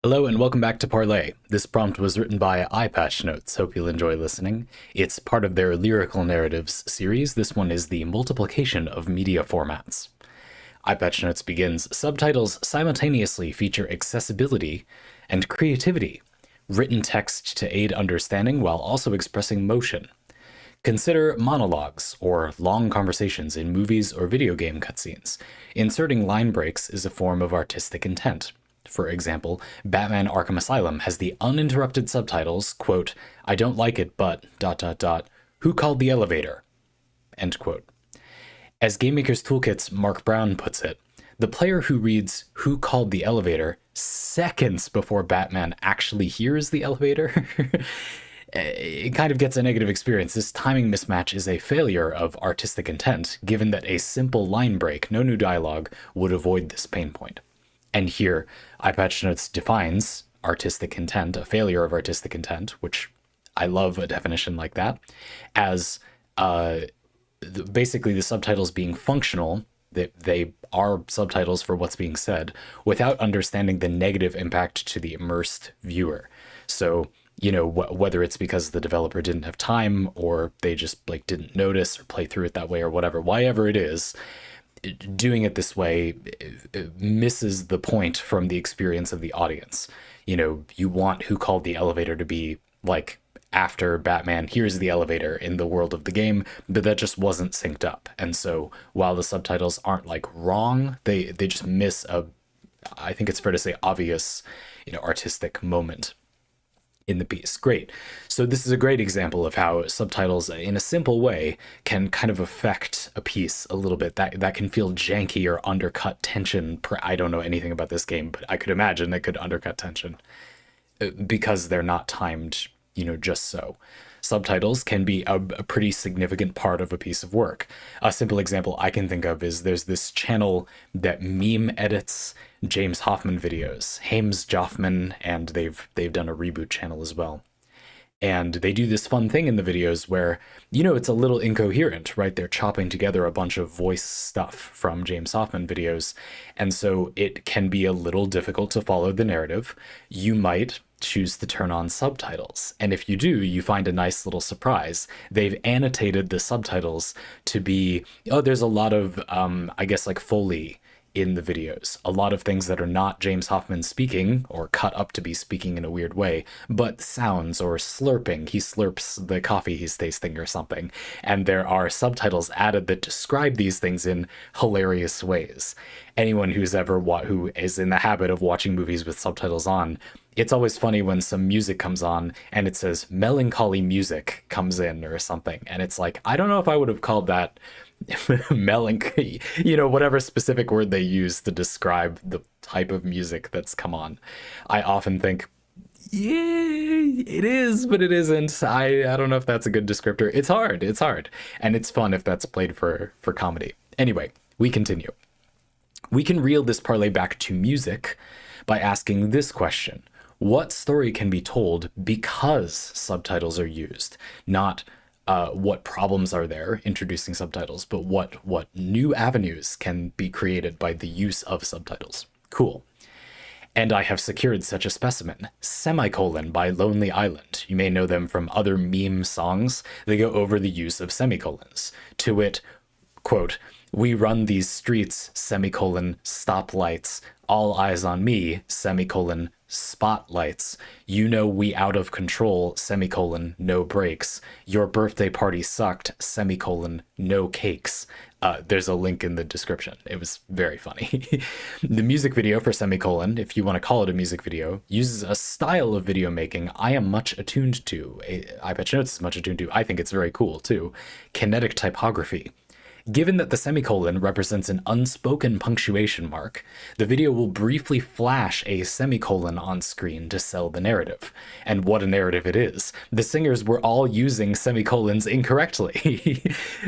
Hello and welcome back to Parley. This prompt was written by EyePatchNotes. Hope you'll enjoy listening. It's part of their lyrical narratives series. This one is the multiplication of media formats. EyePatchNotes begins, subtitles simultaneously feature accessibility and creativity, written text to aid understanding while also expressing motion. Consider monologues or long conversations in movies or video game cutscenes. Inserting line breaks is a form of artistic intent. For example, Batman Arkham Asylum has the uninterrupted subtitles, quote, "I don't like it, but, ... who called the elevator?" End quote. As Game Maker's Toolkit's Mark Brown puts it, the player who reads "who called the elevator" seconds before Batman actually hears the elevator, it kind of gets a negative experience. This timing mismatch is a failure of artistic intent, given that a simple line break, no new dialogue, would avoid this pain point. And here, EyePatchNotes defines artistic intent, a failure of artistic intent, which I love a definition like that, as basically the subtitles being functional, that they are subtitles for what's being said, without understanding the negative impact to the immersed viewer. So, you know, whether it's because the developer didn't have time or they just didn't notice or play through it that way or whatever it is, doing it this way it misses the point from the experience of the audience. You know, you want "who called the elevator" to be like after Batman hears the elevator in the world of the game, but that just wasn't synced up. And so while the subtitles aren't wrong, they just miss I think it's fair to say, obvious, artistic moment in the piece. Great. So this is a great example of how subtitles in a simple way can kind of affect a piece a little bit. That can feel janky or undercut tension. I don't know anything about this game, but I could imagine it could undercut tension because they're not timed, just so. Subtitles can be a pretty significant part of a piece of work. A simple example I can think of is there's this channel that meme edits James Hoffman videos, Hames Joffman, and they've done a reboot channel as well. And they do this fun thing in the videos where, it's a little incoherent, right? They're chopping together a bunch of voice stuff from James Hoffman videos. And so it can be a little difficult to follow the narrative. You might choose to turn on subtitles. And if you do, you find a nice little surprise. They've annotated the subtitles to be, there's a lot of, Foley in the videos. A lot of things that are not James Hoffman speaking or cut up to be speaking in a weird way, but sounds or slurping. He slurps the coffee he's tasting or something. And there are subtitles added that describe these things in hilarious ways. Anyone who is in the habit of watching movies with subtitles on, it's always funny when some music comes on and it says melancholy music comes in or something. And it's like, I don't know if I would have called that melancholy, whatever specific word they use to describe the type of music that's come on. I often think, yeah, it is, but it isn't. I don't know if that's a good descriptor. It's hard. And it's fun if that's played for comedy. Anyway, we continue. We can reel this parlay back to music by asking this question. What story can be told because subtitles are used? Not what problems are there introducing subtitles, but what new avenues can be created by the use of subtitles. Cool. And I have secured such a specimen, Semicolon by Lonely Island. You may know them from other meme songs. They go over the use of semicolons. To wit, quote, "We run these streets, semicolon, stoplights, all eyes on me, semicolon, spotlights. We out of control, semicolon, no brakes. Your birthday party sucked, semicolon, no cakes." There's a link in the description. It was very funny. The music video for Semicolon, if you want to call it a music video, uses a style of video making I am much attuned to. EyePatchNotes is much attuned to. I think it's very cool too. Kinetic typography. Given that the semicolon represents an unspoken punctuation mark, the video will briefly flash a semicolon on screen to sell the narrative. And what a narrative it is. The singers were all using semicolons incorrectly.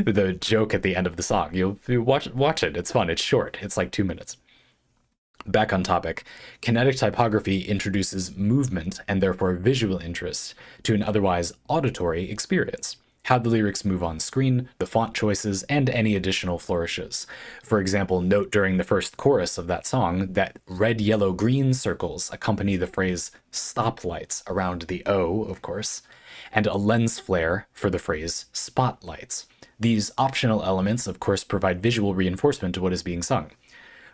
The joke at the end of the song. You watch it. It's fun. It's short. It's like 2 minutes. Back on topic, kinetic typography introduces movement and therefore visual interest to an otherwise auditory experience. how the lyrics move on screen, the font choices, and any additional flourishes. For example, note during the first chorus of that song that red, yellow, green circles accompany the phrase stoplights around the O, of course, and a lens flare for the phrase spotlights. These optional elements, of course, provide visual reinforcement to what is being sung.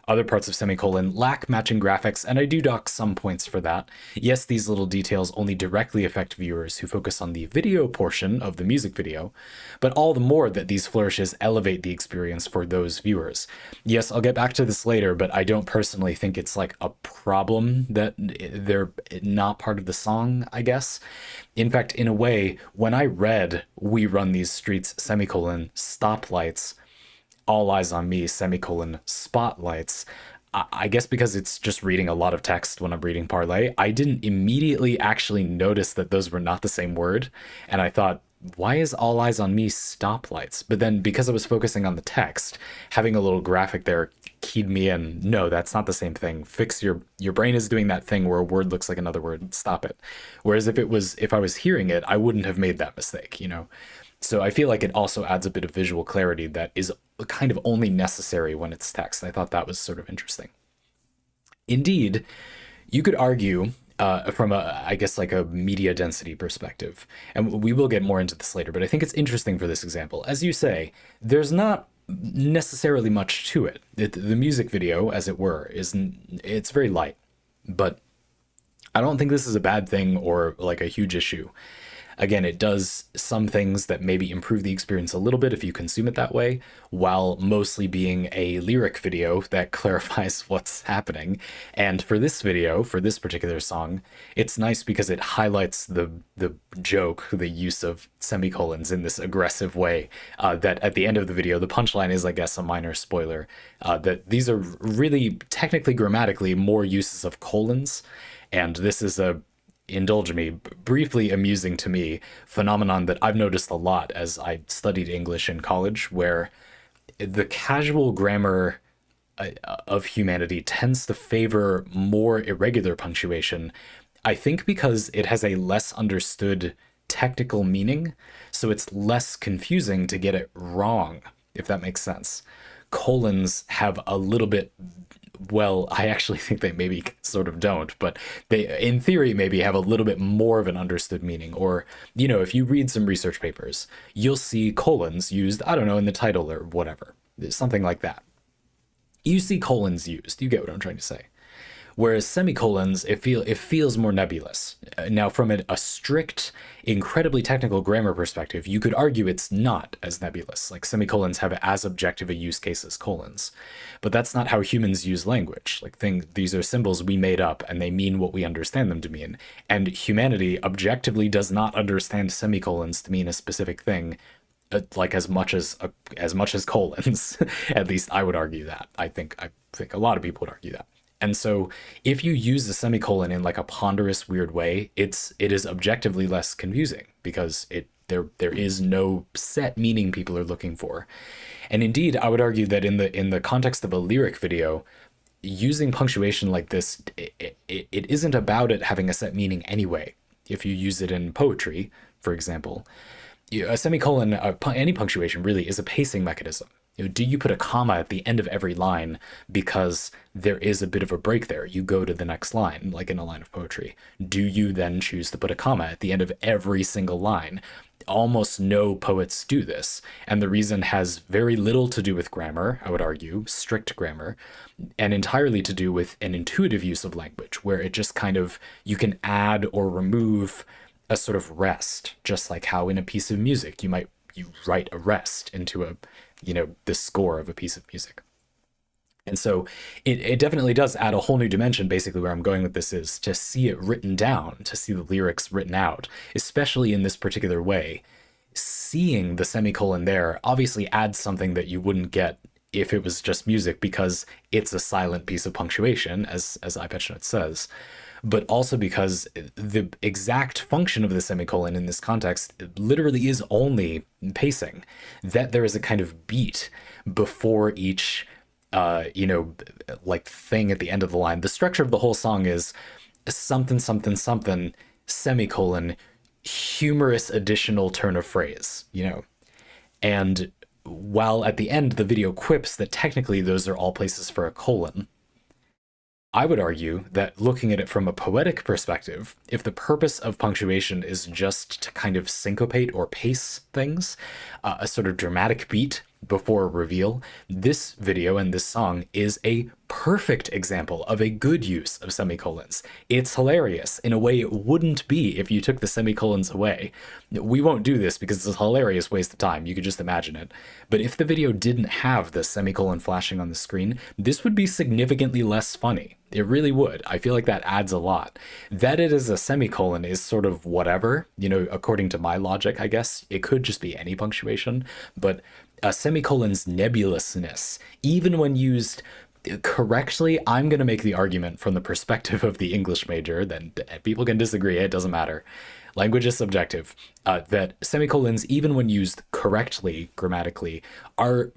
Other parts of Semicolon lack matching graphics, and I do dock some points for that. Yes, these little details only directly affect viewers who focus on the video portion of the music video, but all the more that these flourishes elevate the experience for those viewers. Yes, I'll get back to this later, but I don't personally think it's like a problem that they're not part of the song, I guess. In fact, in a way, when I read "We Run These Streets, semicolon, stoplights, all eyes on me, semicolon, spotlights," I guess because it's just reading a lot of text when I'm reading Parley, I didn't immediately actually notice that those were not the same word. And I thought, why is all eyes on me stoplights? But then because I was focusing on the text, having a little graphic there keyed me in. No, that's not the same thing. Fix your brain is doing that thing where a word looks like another word. Stop it. Whereas if I was hearing it, I wouldn't have made that mistake, you know? So I feel like it also adds a bit of visual clarity that is kind of only necessary when it's text. I thought that was sort of interesting. Indeed, you could argue from I guess like a media density perspective, and we will get more into this later, but I think it's interesting for this example. As you say, there's not necessarily much to it. The music video, as it were, it's very light, but I don't think this is a bad thing or like a huge issue. Again, it does some things that maybe improve the experience a little bit if you consume it that way, while mostly being a lyric video that clarifies what's happening. And for this video, for this particular song, it's nice because it highlights the joke, the use of semicolons in this aggressive way, that at the end of the video, the punchline is, I guess, a minor spoiler, that these are really technically grammatically more uses of colons. And this is indulge me, briefly amusing to me phenomenon that I've noticed a lot as I studied English in college, where the casual grammar of humanity tends to favor more irregular punctuation, I think because it has a less understood technical meaning, so it's less confusing to get it wrong, if that makes sense. Colons have a little bit, well, I actually think they maybe sort of don't, but they, in theory, maybe have a little bit more of an understood meaning. Or, you know, if you read some research papers, you'll see colons used, I don't know, in the title or whatever, something like that. You see colons used, you get what I'm trying to say. Whereas semicolons, it feels more nebulous. Now, from a strict, incredibly technical grammar perspective, you could argue it's not as nebulous. Like, semicolons have as objective a use case as colons. But that's not how humans use language. Like, these are symbols we made up, and they mean what we understand them to mean. And humanity objectively does not understand semicolons to mean a specific thing, like as much as colons. At least I would argue that. I think a lot of people would argue that. And so if you use a semicolon in like a ponderous, weird way, it is objectively less confusing because there is no set meaning people are looking for. And indeed, I would argue that in the context of a lyric video, using punctuation like this, it isn't about it having a set meaning anyway. If you use it in poetry, for example, a semicolon, any punctuation really is a pacing mechanism. Do you put a comma at the end of every line because there is a bit of a break there? You go to the next line, like in a line of poetry. Do you then choose to put a comma at the end of every single line? Almost no poets do this, and the reason has very little to do with grammar, I would argue, strict grammar, and entirely to do with an intuitive use of language, where it just kind of, you can add or remove a sort of rest, just like how in a piece of music you write a rest into the score of a piece of music. And so it definitely does add a whole new dimension. Basically, where I'm going with this is to see it written down, to see the lyrics written out, especially in this particular way. Seeing the semicolon there obviously adds something that you wouldn't get if it was just music, because it's a silent piece of punctuation, as EyePatchNotes says, but also because the exact function of the semicolon in this context literally is only pacing, that there is a kind of beat before each like thing at the end of the line. The structure of the whole song is something, something, something, semicolon, humorous additional turn of phrase, you know. And while at the end the video quips that technically those are all places for a colon, I would argue that looking at it from a poetic perspective, if the purpose of punctuation is just to kind of syncopate or pace things, a sort of dramatic beat before a reveal, this video and this song is a perfect example of a good use of semicolons. It's hilarious in a way it wouldn't be if you took the semicolons away. We won't do this because it's a hilarious waste of time. You could just imagine it. But if the video didn't have the semicolon flashing on the screen, this would be significantly less funny. It really would. I feel like that adds a lot. That it is a semicolon is sort of whatever, you know, according to my logic, I guess. It could just be any punctuation, but a semicolon's nebulousness, even when used correctly, I'm going to make the argument from the perspective of the English major, then people can disagree, it doesn't matter. Language is subjective, that semicolons, even when used correctly, grammatically, are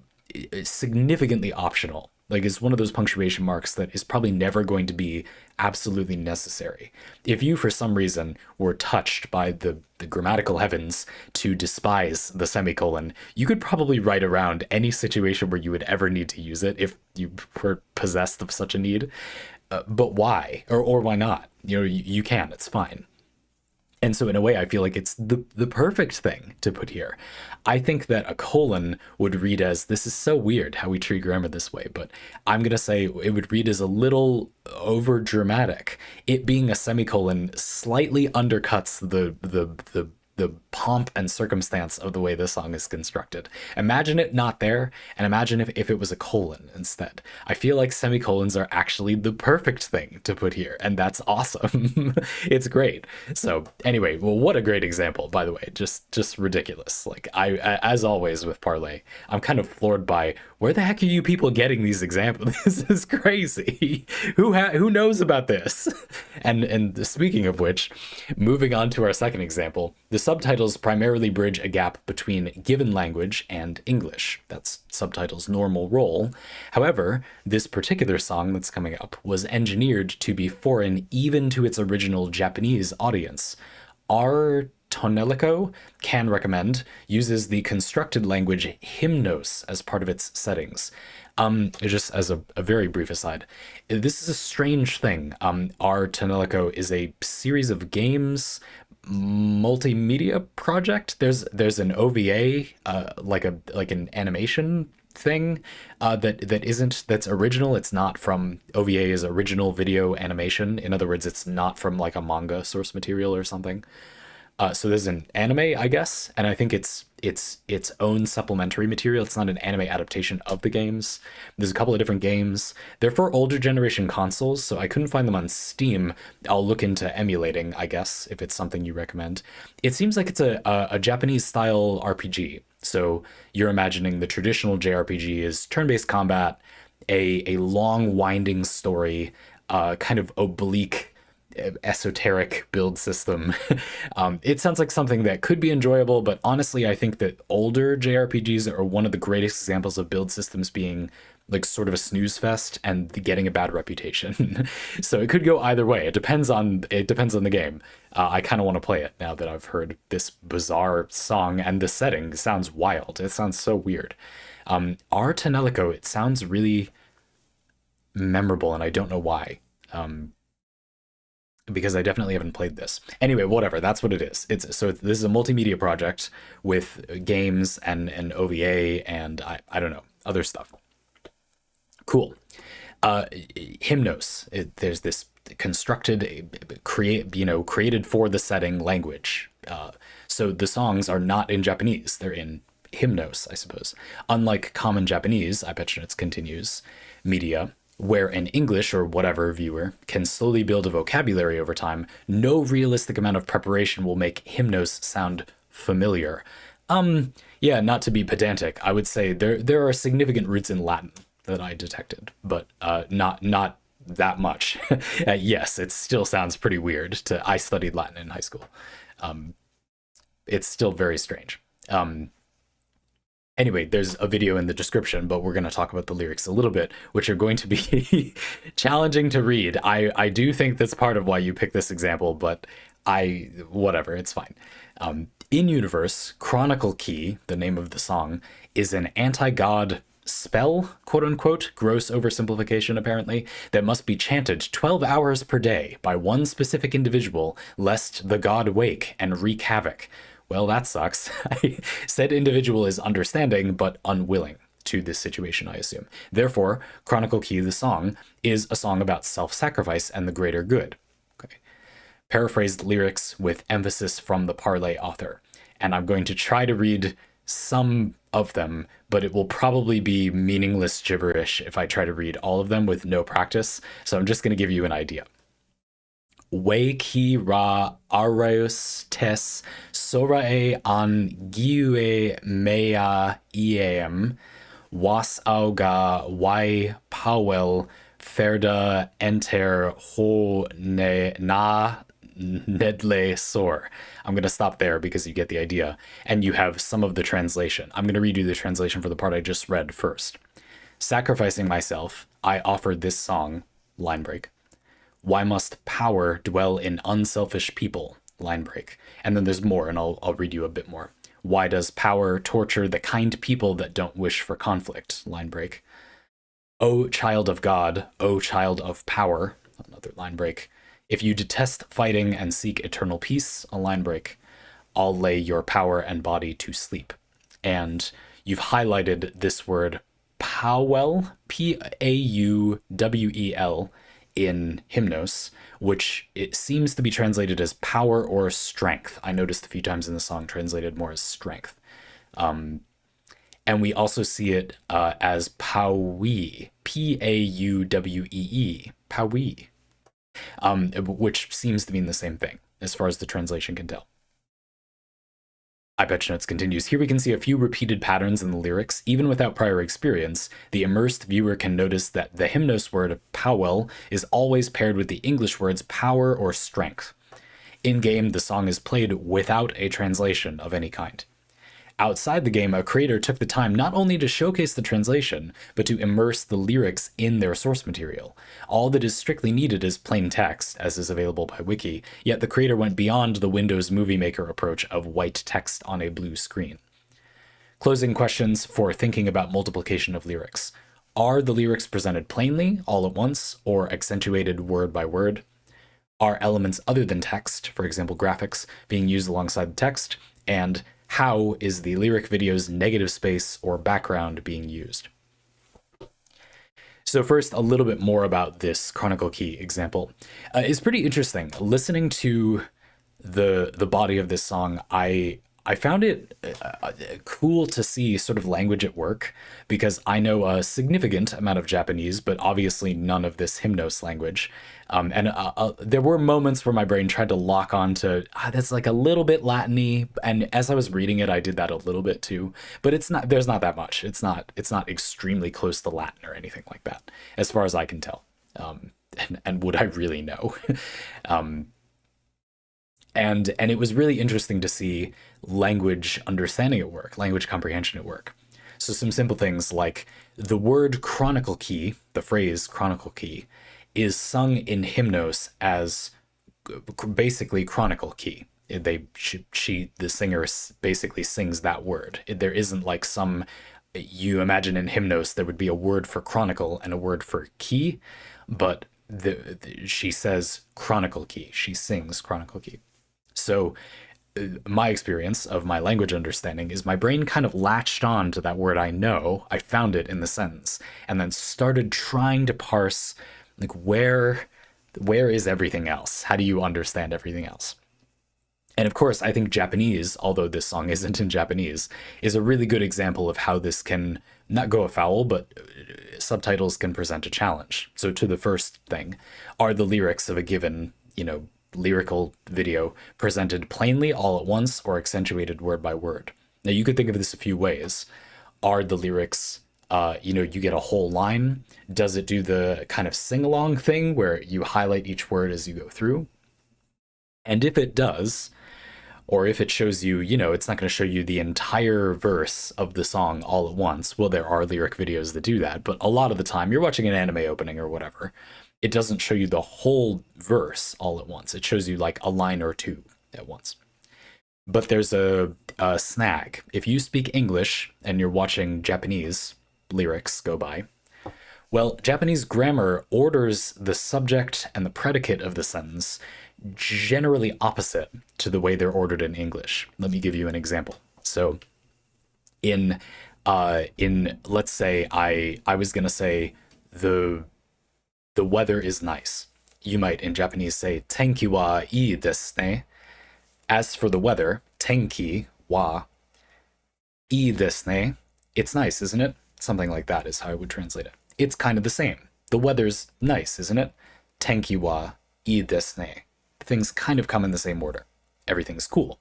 significantly optional. Like, it's one of those punctuation marks that is probably never going to be absolutely necessary. If you, for some reason, were touched by the grammatical heavens to despise the semicolon, you could probably write around any situation where you would ever need to use it if you were possessed of such a need. But why? Or why not? You know, you can, it's fine. And so in a way, I feel like it's the perfect thing to put here. I think that a colon would read as, this is so weird how we treat grammar this way, but I'm going to say it would read as a little over dramatic. It being a semicolon slightly undercuts the pomp and circumstance of the way this song is constructed. Imagine it not there, and imagine if it was a colon instead. I feel like semicolons are actually the perfect thing to put here, and that's awesome. It's great. So anyway, well, what a great example, by the way. Just ridiculous. Like, I as always with Parley, I'm kind of floored by, where the heck are you people getting these examples? This is crazy. Who knows about this? And speaking of which, moving on to our second example, the subtitles primarily bridge a gap between given language and English. That's subtitles' normal role. However, this particular song that's coming up was engineered to be foreign even to its original Japanese audience. Our Tonelico can recommend uses the constructed language hymnos as part of its settings. Just as a very brief aside, this is a strange thing. Our Tonelico is a series of games, multimedia project. There's an OVA, like an animation thing that's original. It's not from OVA is original video animation. In other words, it's not from like a manga source material or something. So there's an anime, I guess, and I think it's its own supplementary material. It's not an anime adaptation of the games. There's a couple of different games. They're for older generation consoles, so I couldn't find them on Steam. I'll look into emulating, I guess, if it's something you recommend. It seems like it's a Japanese style RPG. So you're imagining the traditional JRPG is turn-based combat, a long winding story, kind of oblique, esoteric build system. It sounds like something that could be enjoyable, but honestly, I think that older JRPGs are one of the greatest examples of build systems being like sort of a snooze fest and getting a bad reputation. So it could go either way. It depends on the game. I kind of want to play it now that I've heard this bizarre song, and the setting sounds wild. It sounds so weird. Our Tonelico, it sounds really memorable, and I don't know why. Because I definitely haven't played this. Anyway, whatever, that's what it is. This is a multimedia project with games and an OVA and I don't know, other stuff. Cool. Hymnos. There's this constructed, created for the setting language. So the songs are not in Japanese. They're in hymnos, I suppose. Unlike common Japanese, EyePatchNotes continues, media, where an English or whatever viewer can slowly build a vocabulary over time, no realistic amount of preparation will make hymnos sound familiar. Yeah, not to be pedantic, I would say there are significant roots in Latin that I detected, but not that much. Yes, it still sounds pretty weird. I studied Latin in high school. It's still very strange. Anyway, there's a video in the description, but we're going to talk about the lyrics a little bit, which are going to be challenging to read. I do think that's part of why you picked this example, but Whatever, it's fine. In universe, Chronicle Key, the name of the song, is an anti-god spell, quote unquote, gross oversimplification apparently, that must be chanted 12 hours per day by one specific individual, lest the god wake and wreak havoc. Well, that sucks. Said individual is understanding but unwilling to this situation, I assume. Therefore, Chronicle Key, the song, is a song about self-sacrifice and the greater good. Okay. Paraphrased lyrics with emphasis from the Parley author. And I'm going to try to read some of them, but it will probably be meaningless gibberish if I try to read all of them with no practice. So I'm just going to give you an idea. We ki ra areus tes sorae an giue mea iem was auga y powell ferda enter ho ne na nedle sor. I'm going to stop there because you get the idea. And you have some of the translation. I'm going to redo the translation for the part I just read first. Sacrificing myself, I offered this song, line break. Why must power dwell in unselfish people, line break. And then there's more, and I'll read you a bit more. Why does power torture the kind people that don't wish for conflict, line break. O child of God, O child of power, another line break. If you detest fighting and seek eternal peace, a line break, I'll lay your power and body to sleep. And you've highlighted this word Powell, P-A-U-W-E-L, in Hymnos, which it seems to be translated as power or strength. I noticed a few times in the song translated more as strength. And we also see it as Paui, P-A-U-W-E-E, Paui. Which seems to mean the same thing, as far as the translation can tell. EyePatchNotes continues. Here we can see a few repeated patterns in the lyrics. Even without prior experience, the immersed viewer can notice that the Hymnos word powell is always paired with the English words power or strength. In-game, the song is played without a translation of any kind. Outside the game, a creator took the time not only to showcase the translation, but to immerse the lyrics in their source material. All that is strictly needed is plain text, as is available by Wiki, yet the creator went beyond the Windows Movie Maker approach of white text on a blue screen. Closing questions for thinking about multiplication of lyrics. Are the lyrics presented plainly, all at once, or accentuated word by word? Are elements other than text, for example graphics, being used alongside the text? And how is the lyric video's negative space or background being used? So first, a little bit more about this Chronicle Key example. It's pretty interesting. Listening to the body of this song, I found it cool to see sort of language at work, because I know a significant amount of Japanese, but obviously none of this Hymnos language. And there were moments where my brain tried to lock on to, that's like a little bit Latin-y. And as I was reading it, I did that a little bit too, but there's not that much. It's not extremely close to Latin or anything like that, as far as I can tell. And would I really know? And it was really interesting to see language understanding at work, language comprehension at work. So some simple things like the word Chronicle Key, the phrase Chronicle Key, is sung in Hymnos as basically Chronicle Key. The singer basically sings that word. There isn't like some, you imagine in Hymnos there would be a word for chronicle and a word for key, but she says Chronicle Key. She sings Chronicle Key. So my experience of my language understanding is my brain kind of latched on to that word I know. I found it in the sentence and then started trying to parse, like, where is everything else? How do you understand everything else? And of course, I think Japanese, although this song isn't in Japanese, is a really good example of how this can not go afoul, but subtitles can present a challenge. So to the first thing, are the lyrics of a given, lyrical video presented plainly all at once or accentuated word by word? Now you could think of this a few ways. Are the lyrics, you get a whole line? Does it do the kind of sing-along thing where you highlight each word as you go through? And if it does, or if it shows you, it's not going to show you the entire verse of the song all at once. Well, there are lyric videos that do that, but a lot of the time you're watching an anime opening or whatever. It doesn't show you the whole verse all at once. It shows you like a line or two at once. But there's a snag. If you speak English and you're watching Japanese lyrics go by, well, Japanese grammar orders the subject and the predicate of the sentence generally opposite to the way they're ordered in English. Let me give you an example. So in let's say I was gonna say the weather is nice. You might in Japanese say tenki wa ii desu ne. As for the weather, tenki wa ii desu ne. It's nice, isn't it? Something like that is how I would translate it. It's kind of the same. The weather's nice, isn't it? Tenki wa ii desu ne. Things kind of come in the same order. Everything's cool.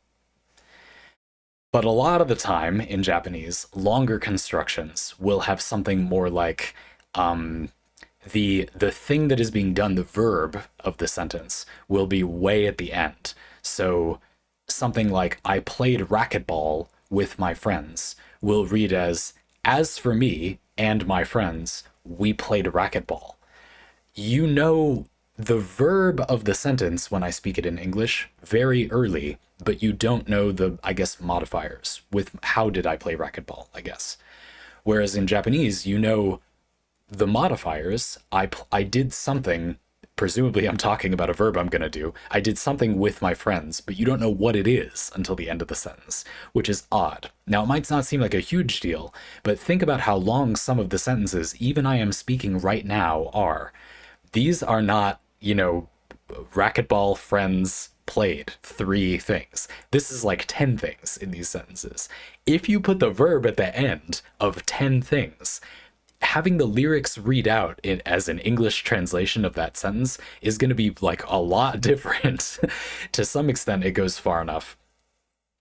But a lot of the time in Japanese, longer constructions will have something more like the thing that is being done, the verb of the sentence, will be way at the end. So something like I played racquetball with my friends will read as for me and my friends, we played racquetball. You know the verb of the sentence when I speak it in English very early, but you don't know the, I guess, modifiers with how did I play racquetball, I guess. Whereas in Japanese, you know the modifiers. I did something, presumably I'm talking about a verb I'm going to do. I did something with my friends, but you don't know what it is until the end of the sentence, which is odd. Now, it might not seem like a huge deal, but think about how long some of the sentences, even I am speaking right now, are. These are not, racquetball friends played 3 things. This is like 10 things in these sentences. If you put the verb at the end of 10 things, having the lyrics read out as an English translation of that sentence is going to be like a lot different. To some extent, it goes far enough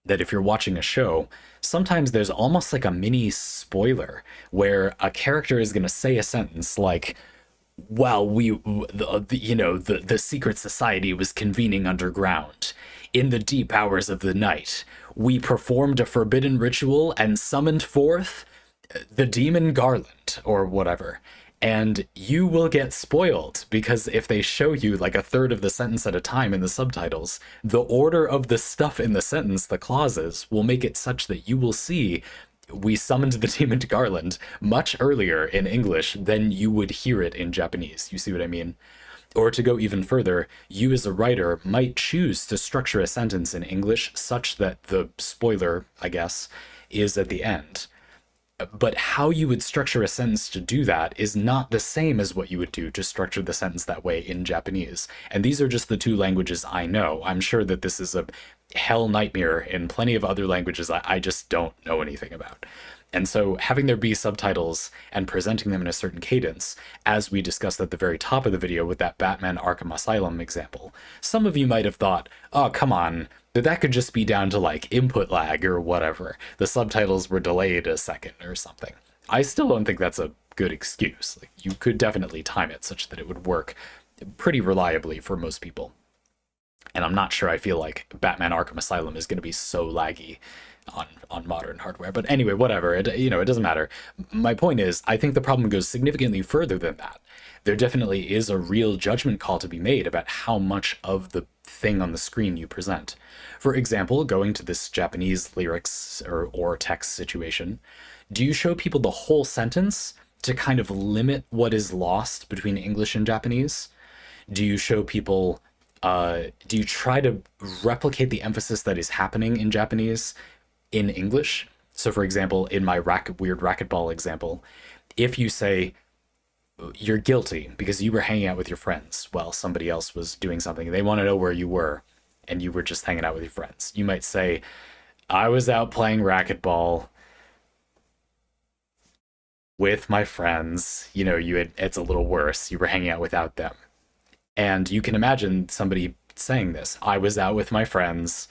that if you're watching a show, sometimes there's almost like a mini spoiler where a character is going to say a sentence like, well, the secret society was convening underground. In the deep hours of the night, we performed a forbidden ritual and summoned forth the demon Garland or whatever. And you will get spoiled because if they show you like a third of the sentence at a time in the subtitles, the order of the stuff in the sentence, the clauses, will make it such that you will see we summoned the demon Garland much earlier in English than you would hear it in Japanese. You see what I mean? Or to go even further, you as a writer might choose to structure a sentence in English such that the spoiler, I guess, is at the end. But how you would structure a sentence to do that is not the same as what you would do to structure the sentence that way in Japanese. And these are just the 2 languages I know. I'm sure that this is a hell nightmare in plenty of other languages I just don't know anything about. And so having there be subtitles and presenting them in a certain cadence, as we discussed at the very top of the video with that Batman Arkham Asylum example, some of you might have thought, oh, come on, that could just be down to like input lag or whatever. The subtitles were delayed a second or something. I still don't think that's a good excuse. Like, you could definitely time it such that it would work pretty reliably for most people. And I'm not sure I feel like Batman Arkham Asylum is going to be so laggy on modern hardware. But anyway, whatever. It doesn't matter. My point is, I think the problem goes significantly further than that. There definitely is a real judgment call to be made about how much of the thing on the screen you present. For example, going to this Japanese lyrics or text situation, do you show people the whole sentence to kind of limit what is lost between English and Japanese? Do you show people, do you try to replicate the emphasis that is happening in Japanese in English? So for example, in my weird racquetball example, if you say, you're guilty because you were hanging out with your friends while somebody else was doing something, they want to know where you were, and you were just hanging out with your friends. You might say, I was out playing racquetball with my friends. It's a little worse. You were hanging out without them. And you can imagine somebody saying this. I was out with my friends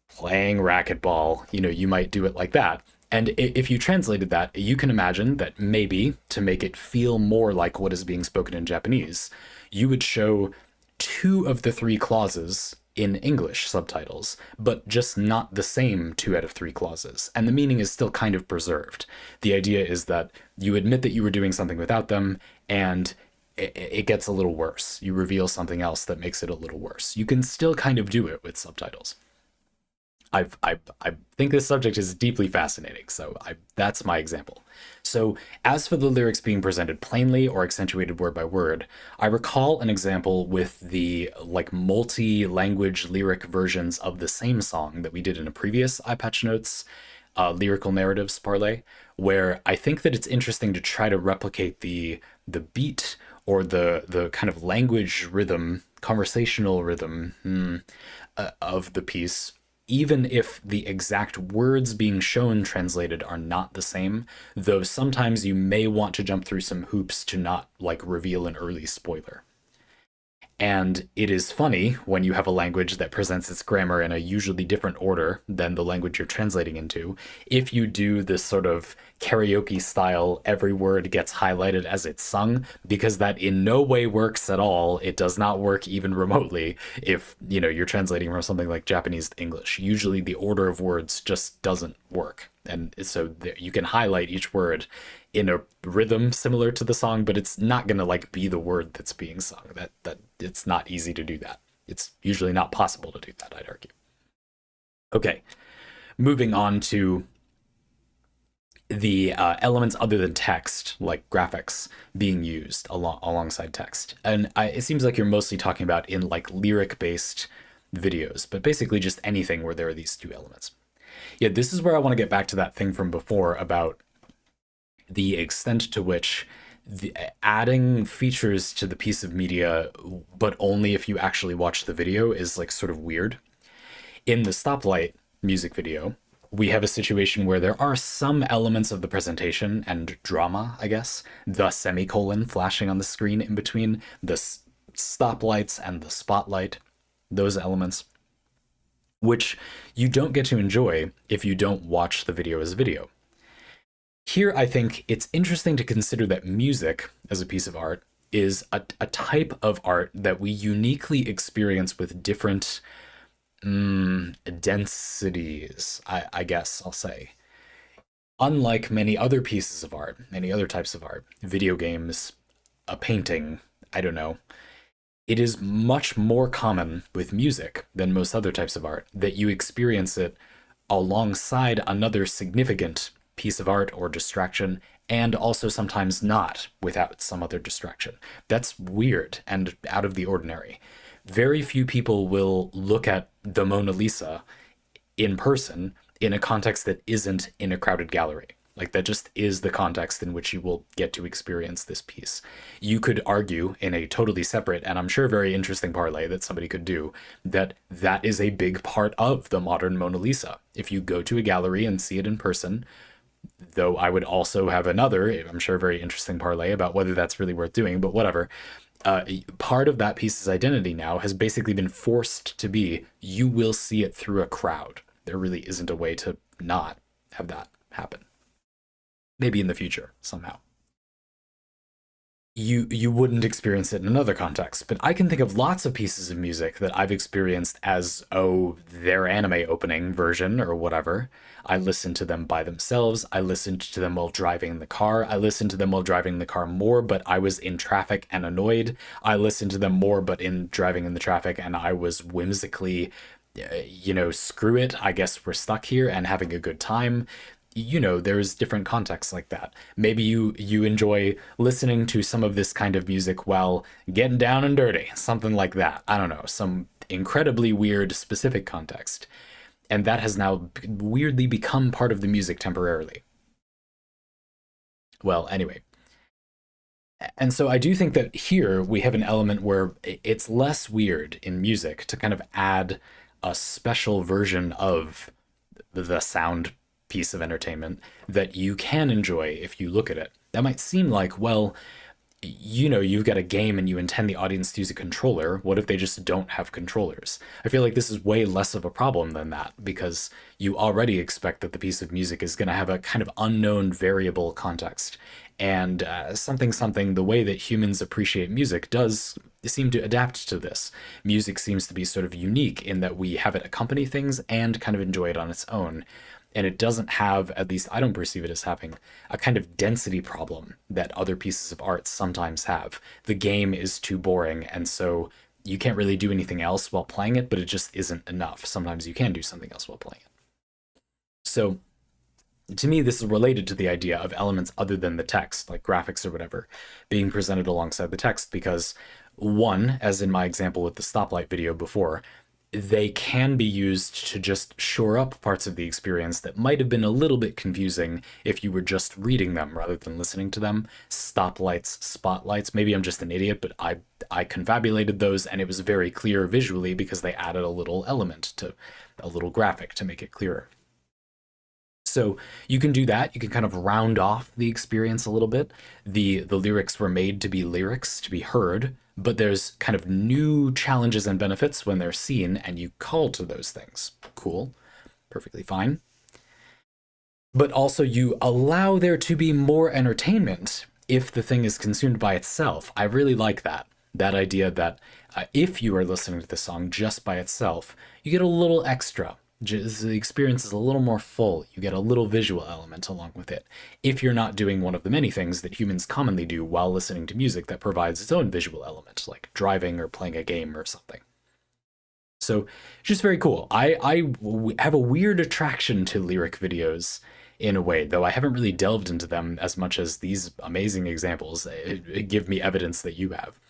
playing racquetball. You might do it like that. And if you translated that, you can imagine that maybe to make it feel more like what is being spoken in Japanese, you would show 2 of the 3 clauses in English subtitles, but just not the same 2 out of 3 clauses. And the meaning is still kind of preserved. The idea is that you admit that you were doing something without them, and it gets a little worse. You reveal something else that makes it a little worse. You can still kind of do it with subtitles. I think this subject is deeply fascinating, so that's my example. So, as for the lyrics being presented plainly or accentuated word by word, I recall an example with the like multi-language lyric versions of the same song that we did in a previous EyePatchNotes lyrical narratives parlay, where I think that it's interesting to try to replicate the beat or the kind of language rhythm, conversational rhythm of the piece, even if the exact words being shown translated are not the same, though sometimes you may want to jump through some hoops to not like reveal an early spoiler. And it is funny when you have a language that presents its grammar in a usually different order than the language you're translating into. If you do this sort of karaoke style, every word gets highlighted as it's sung, because that in no way works at all. It does not work even remotely if, you're translating from something like Japanese to English. Usually the order of words just doesn't work. And so you can highlight each word in a rhythm similar to the song, but it's not going to like be the word that's being sung. That it's not easy to do that. It's usually not possible to do that, I'd argue. Okay, moving on to the elements other than text, like graphics, being used alongside text. And it seems like you're mostly talking about in like lyric-based videos, but basically just anything where there are these two elements. Yeah, this is where I want to get back to that thing from before about the extent to which adding features to the piece of media, but only if you actually watch the video, is like sort of weird. In the Stoplight music video, we have a situation where there are some elements of the presentation and drama, I guess, the semicolon flashing on the screen in between the stoplights and the spotlight, those elements, which you don't get to enjoy if you don't watch the video as a video. Here, I think it's interesting to consider that music, as a piece of art, is a type of art that we uniquely experience with different densities, I guess I'll say. Unlike many other pieces of art, many other types of art, video games, a painting, I don't know, it is much more common with music than most other types of art that you experience it alongside another significant piece of art or distraction, and also sometimes not without some other distraction. That's weird and out of the ordinary. Very few people will look at the Mona Lisa in person in a context that isn't in a crowded gallery. Like, that just is the context in which you will get to experience this piece. You could argue in a totally separate, and I'm sure very interesting parlay that somebody could do, that that is a big part of the modern Mona Lisa. If you go to a gallery and see it in person, though I would also have another, I'm sure very interesting parlay about whether that's really worth doing, but whatever. Part of that piece's identity now has basically been forced to be, you will see it through a crowd. There really isn't a way to not have that happen. Maybe in the future, somehow. You wouldn't experience it in another context, but I can think of lots of pieces of music that I've experienced as, their anime opening version or whatever. I listened to them by themselves. I listened to them while driving in the car. I listened to them while driving in the car more, but I was in traffic and annoyed. I listened to them more, but in driving in the traffic, and I was whimsically, screw it, I guess we're stuck here and having a good time. There's different contexts like that. Maybe you enjoy listening to some of this kind of music while getting down and dirty, something like that. I don't know, some incredibly weird specific context. And that has now weirdly become part of the music temporarily. Well, anyway. And so I do think that here we have an element where it's less weird in music to kind of add a special version of the sound piece of entertainment that you can enjoy if you look at it. That might seem like, well, you've got a game and you intend the audience to use a controller. What if they just don't have controllers? I feel like this is way less of a problem than that, because you already expect that the piece of music is going to have a kind of unknown variable context. And the way that humans appreciate music does seem to adapt to this. Music seems to be sort of unique in that we have it accompany things and kind of enjoy it on its own. and it doesn't have, at least I don't perceive it as having, a kind of density problem that other pieces of art sometimes have. The game is too boring, and so you can't really do anything else while playing it, but it just isn't enough. Sometimes you can do something else while playing it. So to me, this is related to the idea of elements other than the text, like graphics or whatever, being presented alongside the text because, one, as in my example with the stoplight video before, they can be used to just shore up parts of the experience that might have been a little bit confusing if you were just reading them rather than listening to them. Stoplights, spotlights, maybe I'm just an idiot, but I confabulated those and it was very clear visually because they added a little element to a little graphic to make it clearer. So you can do that. You can kind of round off the experience a little bit. The lyrics were made to be lyrics, to be heard, but there's kind of new challenges and benefits when they're seen, and you call to those things. Cool. Perfectly fine. But also you allow there to be more entertainment if the thing is consumed by itself. I really like that. That idea that if you are listening to the song just by itself, you get a little extra. The experience is a little more full. You get a little visual element along with it. If you're not doing one of the many things that humans commonly do while listening to music that provides its own visual element, like driving or playing a game or something. So just very cool. I have a weird attraction to lyric videos in a way, though I haven't really delved into them as much as these amazing examples give me evidence that you have.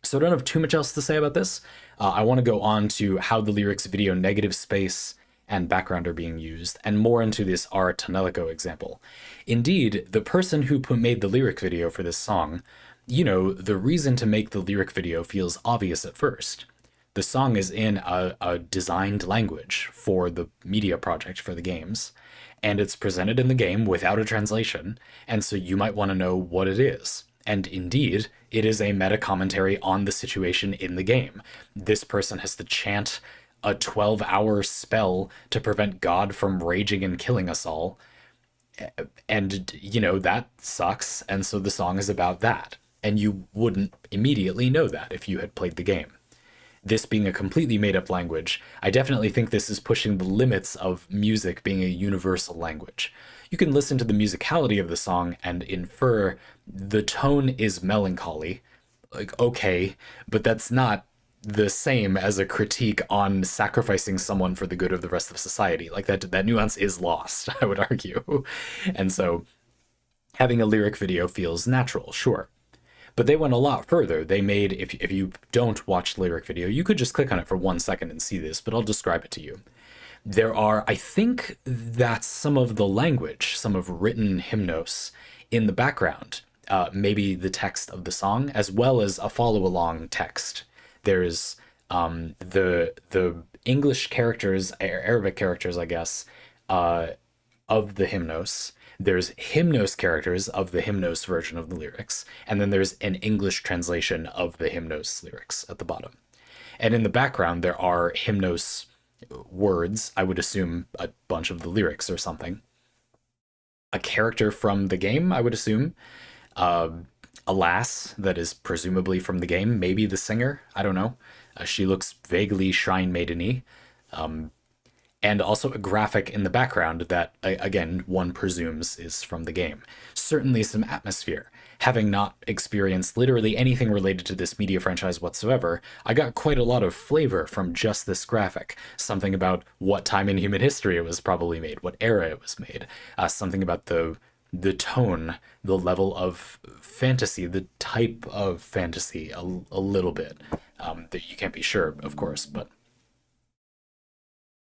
So I don't have too much else to say about this. I want to go on to how the lyrics video negative space and background are being used, and more into this R. Tonelico example. Indeed, the person who made the lyric video for this song, the reason to make the lyric video feels obvious at first. The song is in a designed language for the media project for the games, and it's presented in the game without a translation, and so you might want to know what it is. And indeed, it is a meta-commentary on the situation in the game. This person has to chant a 12-hour spell to prevent God from raging and killing us all. And, that sucks, and so the song is about that. And you wouldn't immediately know that if you had played the game. This being a completely made-up language, I definitely think this is pushing the limits of music being a universal language. You can listen to the musicality of the song and infer the tone is melancholy. Like, okay, but that's not the same as a critique on sacrificing someone for the good of the rest of society. Like that nuance is lost, I would argue. And so having a lyric video feels natural, sure. But they went a lot further. They made, if you don't watch the lyric video, you could just click on it for 1 second and see this, but I'll describe it to you. There are, I think that's some of the language, some of written hymnos in the background, maybe the text of the song, as well as a follow-along text. There's the English characters, Arabic characters, I guess, of the hymnos. There's hymnos characters of the hymnos version of the lyrics, and then there's an English translation of the hymnos lyrics at the bottom. And in the background, there are hymnos words, I would assume a bunch of the lyrics or something. A character from the game, I would assume. A lass that is presumably from the game, maybe the singer, I don't know. She looks vaguely Shrine Maiden-y. And also a graphic in the background that, again, one presumes is from the game. Certainly some atmosphere. Having not experienced literally anything related to this media franchise whatsoever, I got quite a lot of flavor from just this graphic. Something about what time in human history it was probably made, what era it was made. Something about the tone, the level of fantasy, the type of fantasy, a little bit. That you can't be sure, of course, but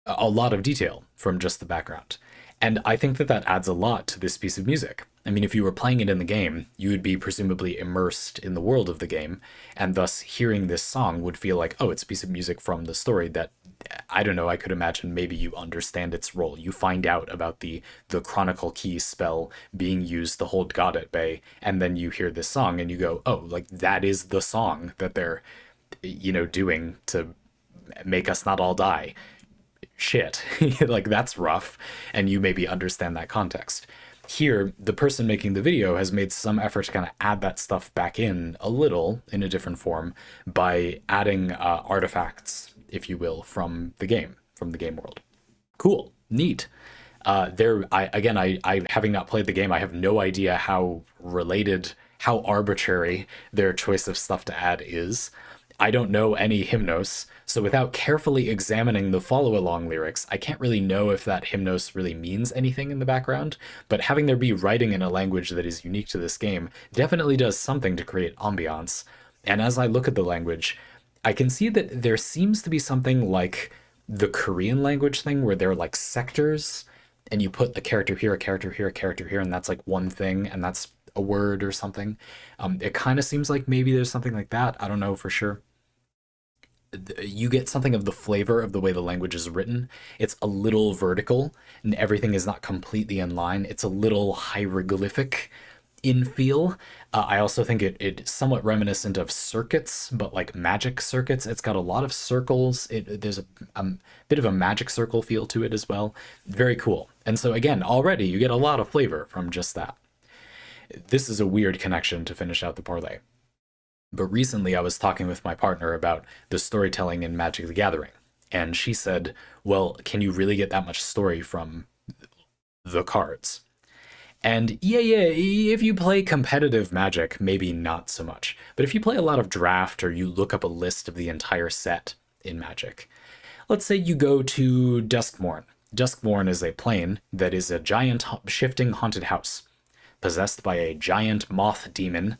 a lot of detail from just the background. And I think that adds a lot to this piece of music. I mean, if you were playing it in the game, you would be presumably immersed in the world of the game, and thus hearing this song would feel like, oh, it's a piece of music from the story that, I don't know, I could imagine maybe you understand its role. You find out about the Chronicle Key spell being used to hold God at bay, and then you hear this song and you go, oh, like that is the song that they're, doing to make us not all die. Shit, like that's rough, and you maybe understand that context. Here, the person making the video has made some effort to kind of add that stuff back in a little in a different form by adding artifacts, if you will, from the game world. Cool. Neat. I having not played the game, I have no idea how related, how arbitrary their choice of stuff to add is. I don't know any hymnos, so without carefully examining the follow along lyrics, I can't really know if that hymnos really means anything in the background. But having there be writing in a language that is unique to this game definitely does something to create ambiance. And as I look at the language, I can see that there seems to be something like the Korean language thing where there are like sectors and you put a character here, a character here, a character here, and that's like one thing, and that's a word or something. It kind of seems like maybe there's something like that. I don't know for sure. You get something of the flavor of the way the language is written. It's a little vertical, and everything is not completely in line. It's a little hieroglyphic in feel. I also think it's somewhat reminiscent of circuits, but like magic circuits. It's got a lot of circles. There's a bit of a magic circle feel to it as well. Very cool. And so again, already you get a lot of flavor from just that. This is a weird connection to finish out the parlay. But recently I was talking with my partner about the storytelling in Magic the Gathering. And she said, well, can you really get that much story from the cards? And if you play competitive Magic, maybe not so much. But if you play a lot of draft or you look up a list of the entire set in Magic, let's say you go to Duskmourn. Duskmourn is a plane that is a giant shifting haunted house, possessed by a giant moth demon,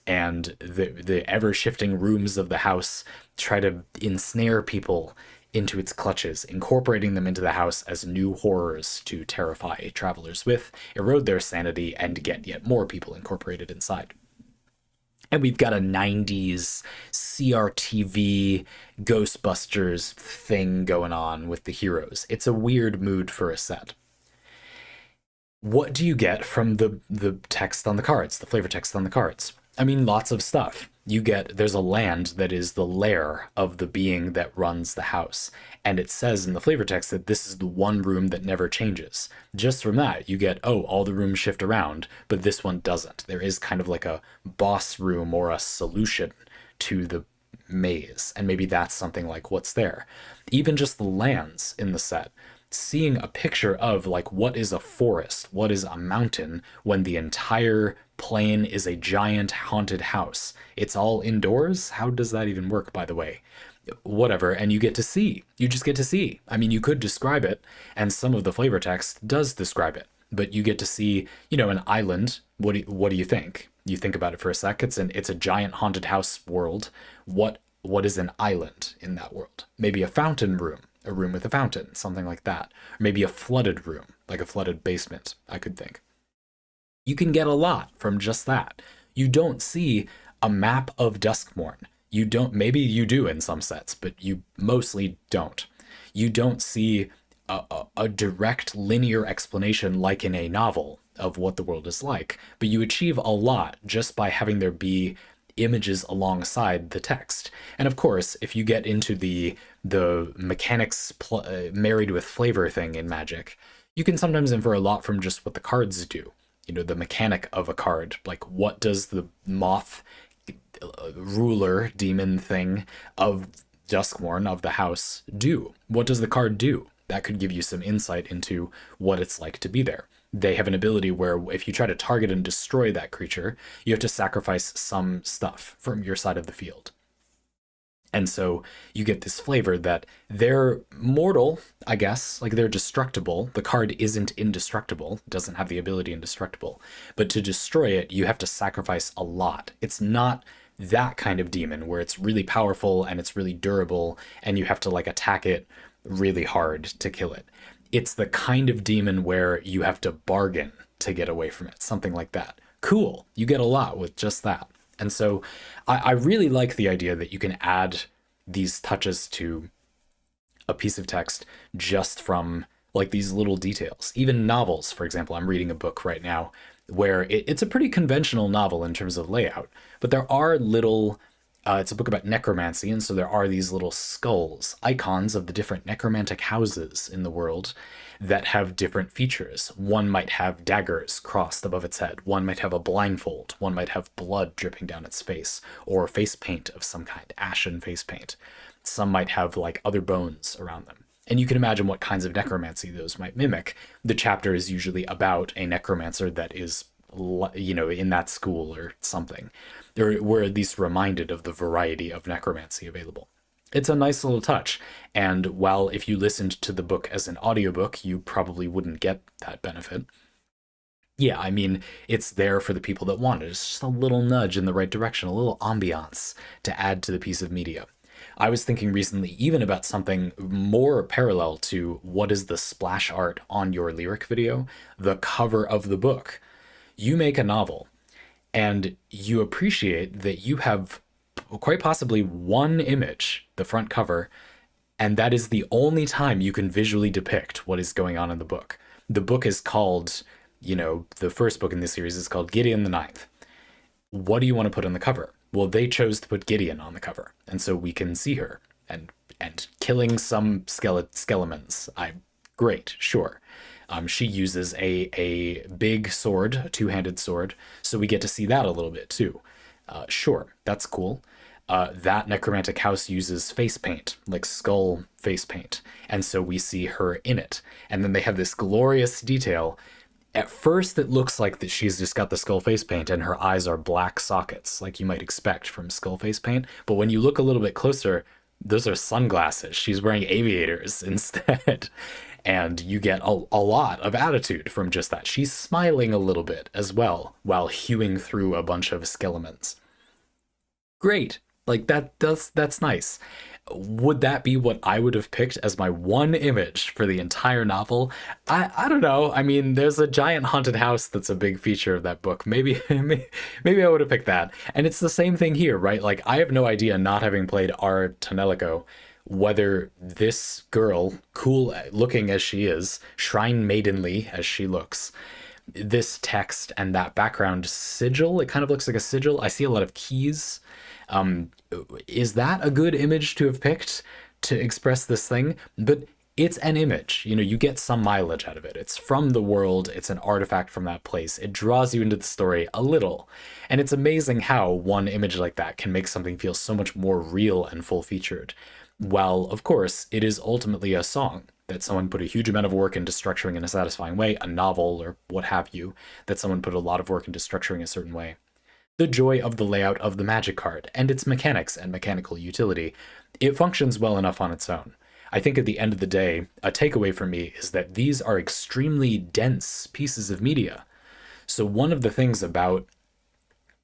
and the ever shifting rooms of the house try to ensnare people into its clutches, incorporating them into the house as new horrors to terrify travelers with, erode their sanity, and get yet more people incorporated inside. And we've got a 90s CRTV Ghostbusters thing going on with the heroes. It's a weird mood for a set. What do you get from the text on the cards, the flavor text on the cards? I mean, lots of stuff. There's a land that is the lair of the being that runs the house. And it says in the flavor text that this is the one room that never changes. Just from that, you get, oh, all the rooms shift around, but this one doesn't. There is kind of like a boss room or a solution to the maze. And maybe that's something like what's there. Even just the lands in the set. Seeing a picture of like what is a forest, what is a mountain, when the entire plane is a giant haunted house. It's all indoors? How does that even work, by the way? Whatever, and you just get to see. I mean, you could describe it, and some of the flavor text does describe it, but you get to see, an island. What do you think? You think about it for a sec. It's a giant haunted house world. What is an island in that world? Maybe a fountain room, a room with a fountain, something like that. Or maybe a flooded room, like a flooded basement, I could think. You can get a lot from just that. You don't see a map of Duskmourn. Maybe you do in some sets, but you mostly don't. You don't see a direct linear explanation like in a novel of what the world is like, but you achieve a lot just by having there be images alongside the text. And of course, if you get into the mechanics married with flavor thing in Magic, you can sometimes infer a lot from just what the cards do. The mechanic of a card, like what does the moth ruler demon thing of Duskmourn, of the house, do? What does the card do? That could give you some insight into what it's like to be there. They have an ability where if you try to target and destroy that creature, you have to sacrifice some stuff from your side of the field. And so you get this flavor that they're mortal, I guess, like they're destructible. The card isn't indestructible, doesn't have the ability indestructible. But to destroy it, you have to sacrifice a lot. It's not that kind of demon where it's really powerful and it's really durable and you have to like attack it really hard to kill it. It's the kind of demon where you have to bargain to get away from it, something like that. Cool, you get a lot with just that. And so I really like the idea that you can add these touches to a piece of text just from like these little details. Even novels, for example, I'm reading a book right now where it's a pretty conventional novel in terms of layout, but there are little, it's a book about necromancy, and so there are these little skulls, icons of the different necromantic houses in the world that have different features. One might have daggers crossed above its head, one might have a blindfold, one might have blood dripping down its face, or face paint of some kind, ashen face paint. Some might have like other bones around them. And you can imagine what kinds of necromancy those might mimic. The chapter is usually about a necromancer that is, in that school or something. We're at least reminded of the variety of necromancy available. It's a nice little touch. And while if you listened to the book as an audiobook, you probably wouldn't get that benefit. Yeah, I mean, it's there for the people that want it. It's just a little nudge in the right direction, a little ambiance to add to the piece of media. I was thinking recently even about something more parallel to what is the splash art on your lyric video, the cover of the book. You make a novel and you appreciate that you have quite possibly one image, the front cover, and that is the only time you can visually depict what is going on in the book. The book is called, the first book in this series is called Gideon the Ninth. What do you want to put on the cover? Well, they chose to put Gideon on the cover, and so we can see her and killing some skeletons. Great, sure. She uses a big sword, a two-handed sword, so we get to see that a little bit too. Sure, that's cool. That necromantic house uses face paint, like skull face paint, and so we see her in it. And then they have this glorious detail. At first, it looks like that she's just got the skull face paint and her eyes are black sockets, like you might expect from skull face paint. But when you look a little bit closer, those are sunglasses. She's wearing aviators instead. And you get a lot of attitude from just that. She's smiling a little bit as well while hewing through a bunch of skeletons. Great. Like that's nice. Would that be what I would have picked as my one image for the entire novel? I don't know. I mean, there's a giant haunted house that's a big feature of that book. Maybe maybe I would have picked that. And it's the same thing here, right? Like, I have no idea, not having played Ar Tonelico, whether this girl, cool looking as she is, shrine maidenly as she looks, this text and that background sigil, it kind of looks like a sigil. I see a lot of keys. Is that a good image to have picked to express this thing? But it's an image, you get some mileage out of it. It's from the world. It's an artifact from that place. It draws you into the story a little. And it's amazing how one image like that can make something feel so much more real and full-featured. While, of course, it is ultimately a song that someone put a huge amount of work into structuring in a satisfying way, a novel or what have you, that someone put a lot of work into structuring a certain way. The joy of the layout of the magic card and its mechanics and mechanical utility, it functions well enough on its own. I think at the end of the day, a takeaway for me is that these are extremely dense pieces of media. So one of the things about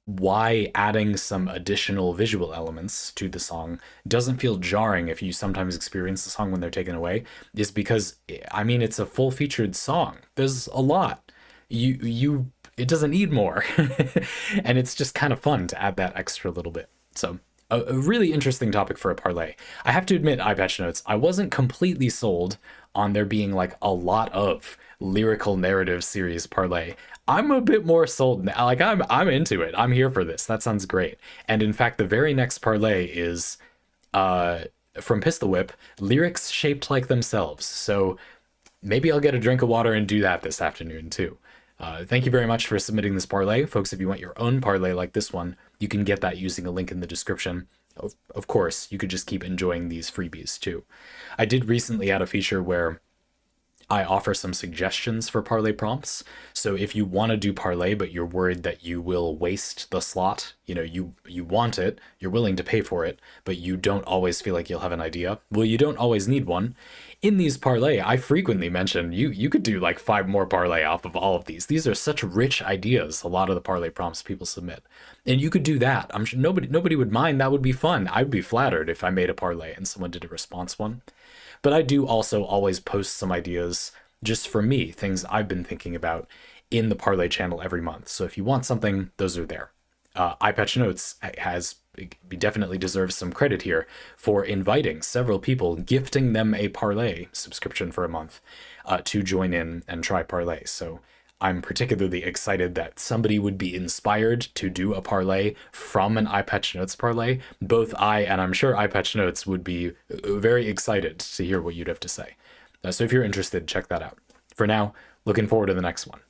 why adding some additional visual elements to the song doesn't feel jarring if you sometimes experience the song when they're taken away is because, I mean, it's a full-featured song. There's a lot. It doesn't need more. And it's just kind of fun to add that extra little bit. So a really interesting topic for a parlay. I have to admit, EyePatchNotes, I wasn't completely sold on there being like a lot of lyrical narrative series parlay. I'm a bit more sold now. Like, I'm into it. I'm here for this. That sounds great. And in fact, the very next parlay is from Pistol Whip, lyrics shaped like themselves. So maybe I'll get a drink of water and do that this afternoon too. Thank you very much for submitting this parlay. Folks, if you want your own parlay like this one, you can get that using a link in the description. Of course, you could just keep enjoying these freebies too. I did recently add a feature where I offer some suggestions for parlay prompts. So if you want to do parlay, but you're worried that you will waste the slot, you want it, you're willing to pay for it, but you don't always feel like you'll have an idea. Well, you don't always need one. In these parlay, I frequently mention you could do like 5 more parlay off of all of these. These are such rich ideas, a lot of the parlay prompts people submit. And you could do that. I'm sure nobody would mind. That would be fun. I'd be flattered if I made a parlay and someone did a response one. But I do also always post some ideas just for me, things I've been thinking about in the parlay channel every month. So if you want something, those are there. EyePatchNotes definitely deserves some credit here for inviting several people, gifting them a parlay subscription for a month to join in and try parlay. So I'm particularly excited that somebody would be inspired to do a parlay from an EyePatchNotes parlay. Both I and I'm sure EyePatchNotes would be very excited to hear what you'd have to say. So if you're interested, check that out. For now, looking forward to the next one.